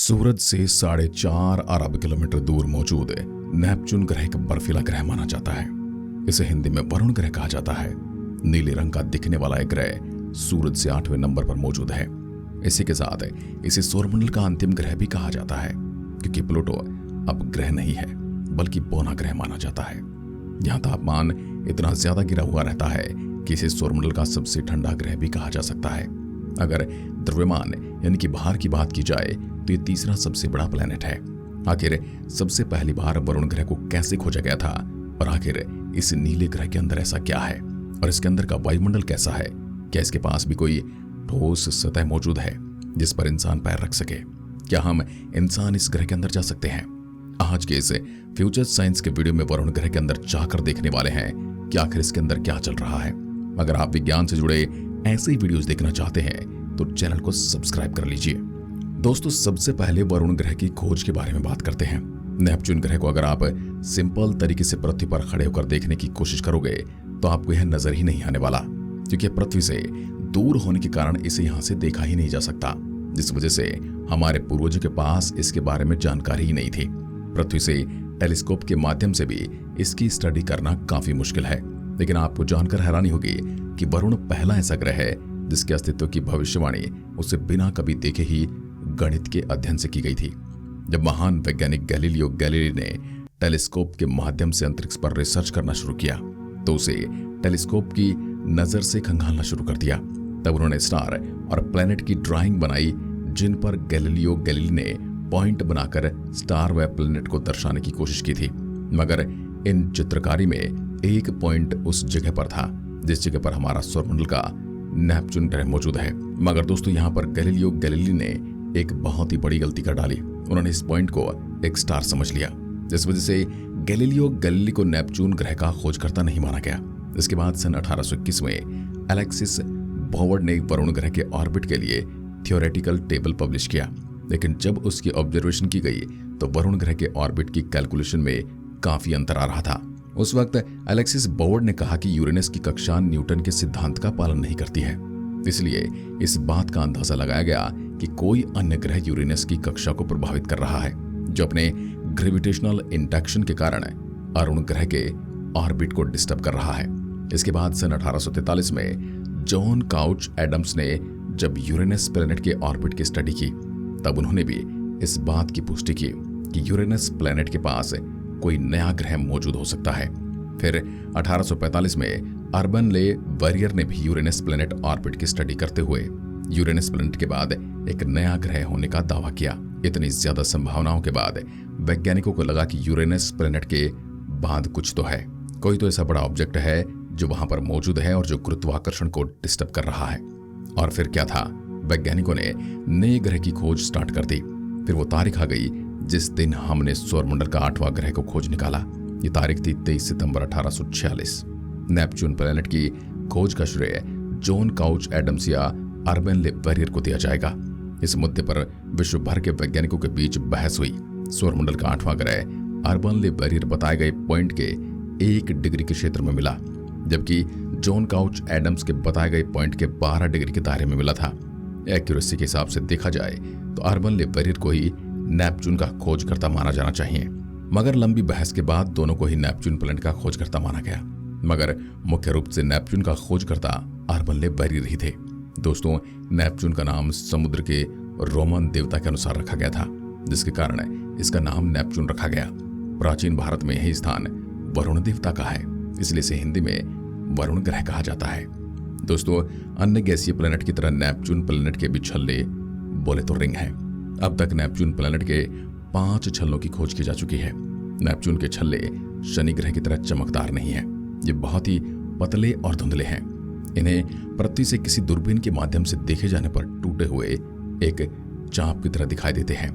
सूरज से 4.5 अरब किलोमीटर दूर मौजूद नेपच्यून ग्रह एक बर्फीला ग्रह माना जाता है। इसे हिंदी में वरुण ग्रह कहा जाता है। नीले रंग का दिखने वाला एक ग्रह सूरज से 8वें नंबर पर मौजूद है। इसी के साथ इसे सौरमंडल का अंतिम ग्रह भी कहा जाता है, क्योंकि प्लूटो अब ग्रह नहीं है बल्कि बौना ग्रह माना जाता है। यहाँ तापमान इतना ज्यादा गिरा हुआ रहता है कि इसे सौरमंडल का सबसे ठंडा ग्रह भी कहा जा सकता है। अगर द्रव्यमान यानी कि भार की बात की जाए तो ये तीसरा सबसे बड़ा प्लेनेट है। आखिर सबसे पहली बार वरुण ग्रह को कैसे खोजा गया था और आखिर इस नीले ग्रह के अंदर ऐसा क्या है और इसके अंदर का वायुमंडल कैसा है? क्या इसके पास भी कोई ठोस सतह मौजूद है जिस पर इंसान पैर रख सके? क्या हम इंसान इस ग्रह के अंदर जा सकते हैं? आज के इस फ्यूचर साइंस के वीडियो में वरुण ग्रह के अंदर जाकर देखने वाले हैं कि आखिर इसके अंदर क्या चल रहा है। अगर आप विज्ञान से जुड़े ऐसे ही वीडियोस देखना चाहते हैं तो चैनल को सब्सक्राइब कर लीजिए। दोस्तों, सबसे पहले वरुण ग्रह की खोज के बारे में बात करते हैं। नेपच्यून ग्रह को अगर आप सिंपल तरीके से पृथ्वी पर खड़े होकर देखने की कोशिश करोगे तो आपको यह नजर ही नहीं आने वाला, क्योंकि पृथ्वी से दूर होने के कारण इसे यहाँ से देखा ही नहीं जा सकता, जिस वजह से हमारे पूर्वजों के पास इसके बारे में जानकारी ही नहीं थी। पृथ्वी से टेलीस्कोप के माध्यम से भी इसकी स्टडी करना काफी मुश्किल है। लेकिन आपको जानकर हैरानी होगी कि वरुण पहला ऐसा ग्रह है जिसके अस्तित्व की भविष्यवाणी उसे बिना कभी देखे ही गणित के अध्ययन से की गई थी। जब महान वैज्ञानिक गैलीलियो गैलीली ने टेलीस्कोप के माध्यम से अंतरिक्ष पर रिसर्च करना शुरू किया तो उसे टेलीस्कोप की नजर से खंगालना शुरू कर दिया। तब उन्होंने स्टार और प्लैनेट की ड्राइंग बनाई, जिन पर गैलीलियो गैलीली ने पॉइंट बनाकर स्टार व प्लैनेट को दर्शाने की कोशिश की थी। मगर इन चित्रकारी में एक पॉइंट उस जगह पर था जिस जगह पर हमारा सौरमंडल का नेपच्यून ग्रह मौजूद है। मगर दोस्तों, यहाँ पर गैलीलियो गैलीली ने एक बहुत ही बड़ी गलती कर डाली। उन्होंने इस पॉइंट को एक स्टार समझ लिया, जिस वजह से गैलीलियो गैलीली को नेपच्यून ग्रह का खोजकर्ता नहीं माना गया। इसके बाद सन 1821 में अलेक्सिस बोवर्ड ने वरुण ग्रह के ऑर्बिट के लिए थियोरेटिकल टेबल पब्लिश किया। लेकिन जब उसकी ऑब्जर्वेशन की गई तो वरुण ग्रह के ऑर्बिट की कैलकुलेशन में काफी अंतर आ रहा था। उस वक्त अलेक्सिस बोवर्ड ने कहा कि यूरेनस की कक्षा न्यूटन के सिद्धांत का पालन नहीं करती है, इसलिए इस बात का अंदाजा लगाया गया कि कोई अन्य ग्रह यूरेनस की कक्षा को प्रभावित कर रहा है, जो अपने ग्रेविटेशनल इंटैक्शन के कारण अरुण ग्रह के ऑर्बिट को डिस्टर्ब कर रहा है। इसके बाद सन 1843 में जॉन काउच एडम्स ने जब यूरेनस प्लैनेट के ऑर्बिट की स्टडी की तब उन्होंने भी इस बात की पुष्टि की कि यूरेनस प्लैनेट के पास कोई नया ग्रह मौजूद हो सकता है। फिर 1845 में अर्बन ले वरियर ने भी यूरेनस प्लैनेट ऑर्बिट की स्टडी करते हुए यूरेनस प्लैनेट के बाद एक नया ग्रह होने का दावा किया। इतनी ज्यादा संभावनाओं के बाद वैज्ञानिकों को लगा कि यूरेनस प्लैनेट के बाद कुछ तो है, कोई तो ऐसा बड़ा ऑब्जेक्ट है जो वहां पर मौजूद है और जो गुरुत्वाकर्षण को डिस्टर्ब कर रहा है। और फिर क्या था, वैज्ञानिकों ने नए ग्रह की खोज स्टार्ट कर दी। फिर वो तारीख आ गई जिस दिन हमने सौरमंडल का 8वां ग्रह को खोज निकाला। ये तारीख थी 23 सितंबर 1846। नेपच्यून प्लैनेट की खोज का श्रेय जॉन काउच एडम्स या अर्बन ले वरियर को दिया जाएगा। इस मुद्दे पर विश्व भर के वैज्ञानिकों के बीच बहस हुई। सौरमंडल का 8वां ग्रह अर्बन ले वरियर बताए गए पॉइंट के 1 डिग्री के क्षेत्र में मिला, जबकि जॉन काउच एडम्स के बताए गए पॉइंट के 12 डिग्री के दायरे में मिला था। एक्यूरेसी के हिसाब से देखा जाए तो अर्बन ले वरियर को ही नेपच्यून का खोजकर्ता माना जाना चाहिए। मगर लंबी बहस के बाद दोनों को ही नेपच्यून प्लैनेट का खोजकर्ता माना गया। मगर मुख्य रूप से नेपच्यून का खोजकर्ता अर्बन ले वरियर ही थे। दोस्तों, नेपच्यून का नाम समुद्र के रोमन देवता के अनुसार रखा गया था, जिसके कारण इसका नाम नेपच्यून रखा गया। प्राचीन भारत में यही स्थान वरुण देवता का है, इसलिए इसे हिंदी में वरुण ग्रह कहा जाता है। दोस्तों, अन्य गैसीय प्लैनेट की तरह नेपच्यून प्लैनेट के भी छल्ले बोले तो रिंग है। अब तक नेपच्यून प्लैनेट के 5 छल्लों की खोज की जा चुकी है। नेपच्यून के छल्ले शनि ग्रह की तरह चमकदार नहीं है, ये बहुत ही पतले और धुंधले हैं। इन्हें पृथ्वी से किसी दूरबीन के माध्यम से देखे जाने पर टूटे हुए एक चाप की तरह दिखाई देते हैं।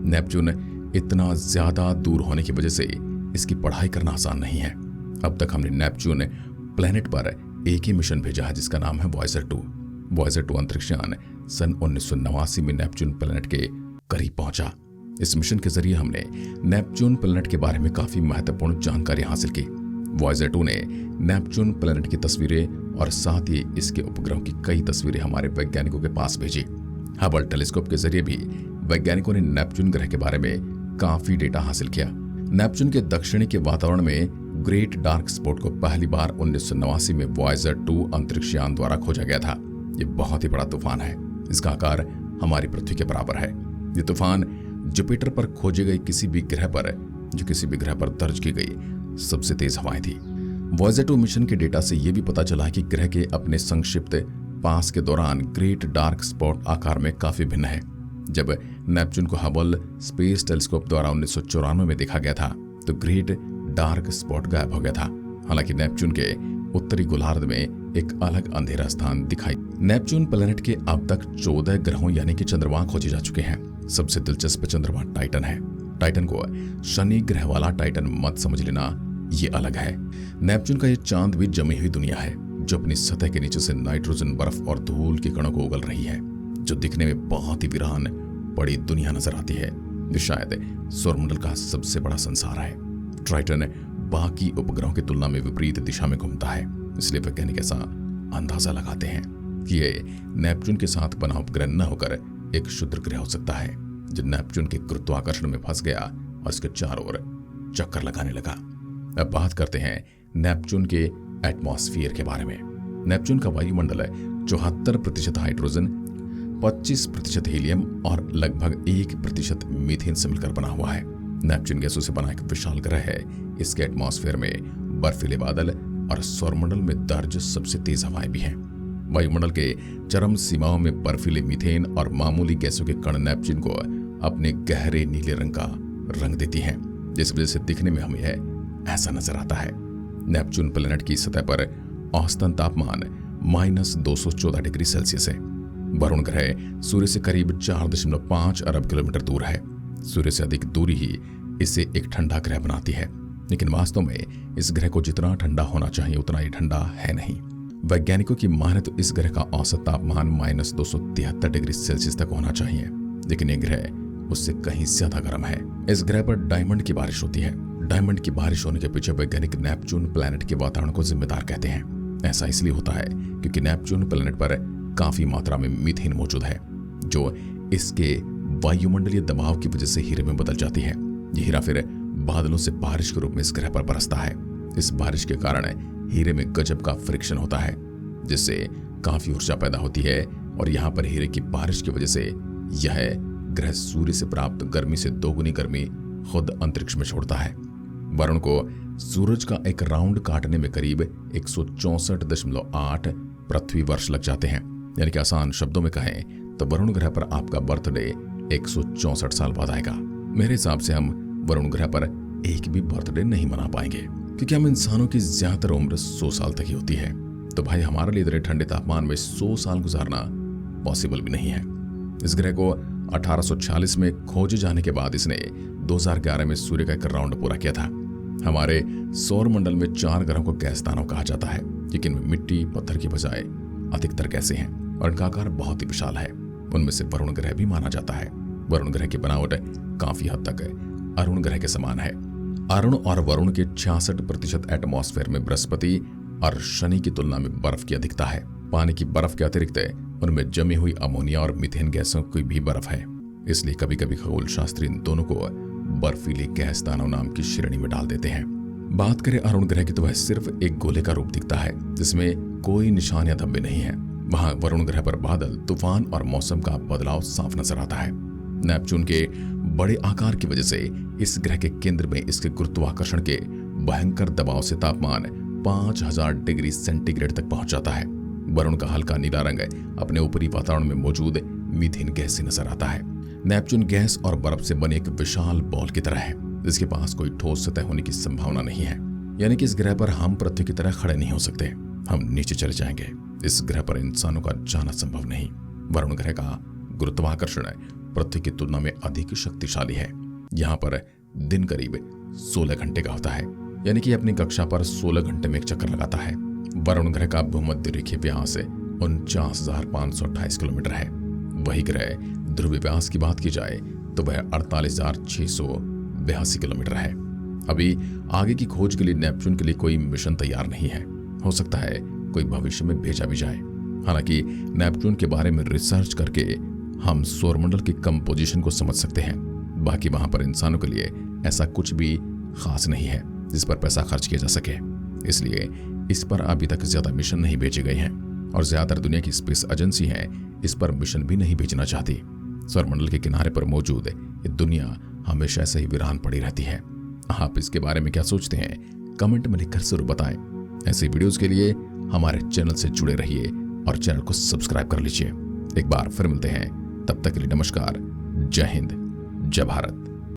नेपच्यून इतना ज्यादा दूर होने की वजह से इसकी पढ़ाई करना आसान नहीं है। अब तक हमने नेपच्यून प्लैनेट पर एक ही मिशन भेजा है जिसका नाम है वॉयेजर 2। वॉयेजर 2 अंतरिक्षयान सन 1989 में नेपच्यून प्लैनेट के करीब पहुंचा। इस मिशन के जरिए हमने नेपच्यून प्लैनेट के बारे में काफी महत्वपूर्ण जानकारी हासिल की। वॉयेजर 2 ने नेपच्यून प्लैनेट की तस्वीरें और साथ ही इसके उपग्रहों की कई तस्वीरें हमारे वैज्ञानिकों के पास भेजी। हबल टेलीस्कोप के जरिए भी वैज्ञानिकों ने नेपच्यून ग्रह के बारे में काफी डेटा हासिल किया। नेपच्यून के दक्षिणी के वातावरण में ग्रेट डार्क स्पॉट को पहली बार 1989 में वॉयेजर 2 अंतरिक्ष यान द्वारा खोजा गया था। ये बहुत ही बड़ा तूफान है। इसका आकार हमारी पृथ्वी के बराबर है। ये तूफान जुपिटर पर खोजे गए किसी भी ग्रह पर दर्ज की गई सबसे तेज हवाएं थी। वॉयेजर 2 मिशन के डेटा से यह भी पता चला कि ग्रह के अपने संक्षिप्त पास के दौरान ग्रेट डार्क स्पॉट आकार में काफी भिन्न है। जब नेपच्यून को हबल स्पेस टेलीस्कोप द्वारा 1994 में देखा गया था तो ग्रेट डार्क स्पॉट गायब हो गया था। हालांकि नेपच्यून के उत्तरी गोलार्ध में एक अलग अंधेरा स्थान दिखाई। नेपच्यून प्लैनेट के अब तक 14 ग्रहों यानी कि चंद्रमा खोजे जा चुके हैं। सबसे दिलचस्प चंद्रमा टाइटन है। टाइटन को शनि ग्रह वाला टाइटन मत समझ लेना, ये अलग है। नेपच्यून का ये चांद भी जमी हुई दुनिया है जो अपनी सतह के नीचे से नाइट्रोजन, बर्फ और धूल के कणों को उगल रही है, जो दिखने में बहुत ही वीरान बड़ी दुनिया नजर आती है। जो शायद सौरमंडल का सबसे बड़ा संसार है। टाइटन बाकी उपग्रहों की तुलना में विपरीत दिशा में घूमता है, इसलिए वैज्ञानिक ऐसा अंदाजा लगाते हैं कि ये नेपच्यून के साथ बना उपग्रह न होकर एक क्षुद्र ग्रह हो सकता है जो नेपच्यून के गुरुत्वाकर्षण में फंस गया और इसके चारों ओर चक्कर लगाने लगा। अब बात करते हैं नेपच्यून के एटमॉस्फेयर के बारे में। नेपच्यून का वायुमंडल 74% हाइड्रोजन, 25% हीलियम और लगभग 1% मीथेन से मिलकर बना हुआ है। नेपच्यून गैसों से बना एक विशाल ग्रह है। इसके एटमॉस्फेयर में बर्फीले बादल और सौरमंडल में दर्ज सबसे तेज हवाएं भी हैं। वायुमंडल के चरम सीमाओं में बर्फीले मीथेन और मामूली गैसों के कण नेपच्यून को अपने गहरे नीले रंग का रंग देती हैं, जिस वजह से दिखने में हमें ऐसा नजर आता है। नेपच्यून प्लैनेट की सतह पर औसतन तापमान -214 डिग्री सेल्सियस है। वरुण ग्रह सूर्य से करीब 4.5 अरब किलोमीटर दूर है। सूर्य से अधिक दूरी ही इसे एक ठंडा ग्रह बनाती है, लेकिन वास्तव में इस ग्रह को जितना ठंडा होना चाहिए उतना ही ठंडा है नहीं। वैज्ञानिकों की माने तो इस ग्रह का औसत तापमान -273 डिग्री सेल्सियस तक होना चाहिए, लेकिन यह ग्रह उससे कहीं ज्यादा गर्म है। इस ग्रह पर डायमंड की बारिश होती है। डायमंड की बारिश होने के पीछे वैज्ञानिक नेपच्यून प्लैनेट के वातावरण को जिम्मेदार कहते हैं। ऐसा इसलिए होता है क्योंकि नेपच्यून प्लैनेट पर काफी मात्रा में मीथेन मौजूद है, जो इसके वायुमंडलीय दबाव की वजह से हीरे में बदल जाती है। यह हीरा फिर बादलों से बारिश के रूप में इस ग्रह पर बरसता है। इस बारिश के कारण हीरे में गजब का फ्रिक्शन होता है, जिससे काफी ऊर्जा पैदा होती है और यहाँ पर हीरे की बारिश की वजह से यह ग्रह सूर्य से प्राप्त गर्मी से दोगुनी गर्मी खुद अंतरिक्ष में छोड़ता है। वरुण को सूरज का एक राउंड काटने में करीब 164.8 पृथ्वी वर्ष लग जाते हैं। यानी कि आसान शब्दों में कहें तो वरुण ग्रह पर आपका बर्थडे 164 साल बाद आएगा। मेरे हिसाब से हम वरुण ग्रह पर एक भी बर्थडे नहीं मना पाएंगे, क्योंकि हम इंसानों की ज्यादातर उम्र 100 साल तक ही होती है। तो भाई हमारे लिए इतने ठंडे तापमान में 100 साल गुजारना पॉसिबल भी नहीं है। इस ग्रह को 1846 में खोजे जाने के बाद इसने 2011 में सूर्य का एक राउंड पूरा किया था। हमारे सौर मंडल में 4 ग्रहों को गैस दानव कहा जाता है, लेकिन मिट्टी पत्थर की बजाय अधिकतर गैसें हैं और इनका आकार बहुत ही विशाल है। उनमें से वरुण ग्रह भी माना जाता है। वरुण ग्रह की बनावट काफी हद तक अरुण ग्रह के समान है। अरुण और वरुण के 66% एटमॉस्फेयर में बृहस्पति और शनि की तुलना में बर्फ की अधिकता है। पानी की बर्फ के अतिरिक्त उनमें जमी हुई अमोनिया और मीथेन गैसों की भी बर्फ है। इसलिए कभी कभी खगोल शास्त्री इन दोनों को बर्फीले गैस दानव नाम की श्रेणी में डाल देते हैं। बात करें अरुण ग्रह की तो वह सिर्फ एक गोले का रूप दिखता है, जिसमें कोई निशान या धब्बे नहीं है। वहां वरुण ग्रह पर बादल, तूफान और मौसम का बदलाव साफ नजर आता है। नेपच्यून के बड़े आकार की वजह से इस ग्रह के केंद्र में इसके गुरुत्वाकर्षण के भयंकर दबाव से तापमान 5000 डिग्री सेंटीग्रेड तक पहुंच जाता है। वरुण का हल्का नीला रंग अपने ऊपरी वातावरण में मौजूद मीथेन गैस से नजर आता है। नेपच्यून गैस और बर्फ से बने एक विशाल बॉल की तरह है, जिसके पास कोई ठोस सतह होने की संभावना नहीं है। यानी कि इस ग्रह पर हम पृथ्वी की तरह खड़े नहीं हो सकते, हम नीचे चले जाएंगे। इस ग्रह पर इंसानों का जाना संभव नहीं। वरुण ग्रह का गुरुत्वाकर्षण पृथ्वी की तुलना में अधिक शक्तिशाली है। यहाँ पर दिन करीब 16 घंटे का होता है, यानी कि अपनी कक्षा पर 16 घंटे में एक चक्कर लगाता है। वरुण ग्रह का भूमध्य रेखीय व्यास 49,528 किलोमीटर है। वही ग्रह ध्रुवीय व्यास की बात की जाए तो वह 48,682 किलोमीटर है। अभी आगे की खोज के लिए नेपच्यून के लिए कोई मिशन तैयार नहीं है। हो सकता है कोई भविष्य में भेजा भी जाए। हालांकि नेपच्यून के बारे में रिसर्च करके हम सौरमंडल की कंपोजिशन को समझ सकते हैं। बाकी वहां पर इंसानों के लिए ऐसा कुछ भी खास नहीं है जिस पर पैसा खर्च किया जा सके। इसलिए इस पर अभी तक ज्यादा मिशन नहीं भेजे गए हैं और ज्यादातर दुनिया की स्पेस एजेंसी हैं इस पर मिशन भी नहीं भेजना चाहती। सौरमंडल के किनारे पर मौजूद ये दुनिया हमेशा ऐसे ही वीरान पड़ी रहती है। आप इसके बारे में क्या सोचते हैं कमेंट में लिखकर जरूर बताएं। ऐसी वीडियोस के लिए हमारे चैनल से जुड़े रहिए और चैनल को सब्सक्राइब कर लीजिए। एक बार फिर मिलते हैं, तब तक के लिए नमस्कार। जय हिंद, जय भारत।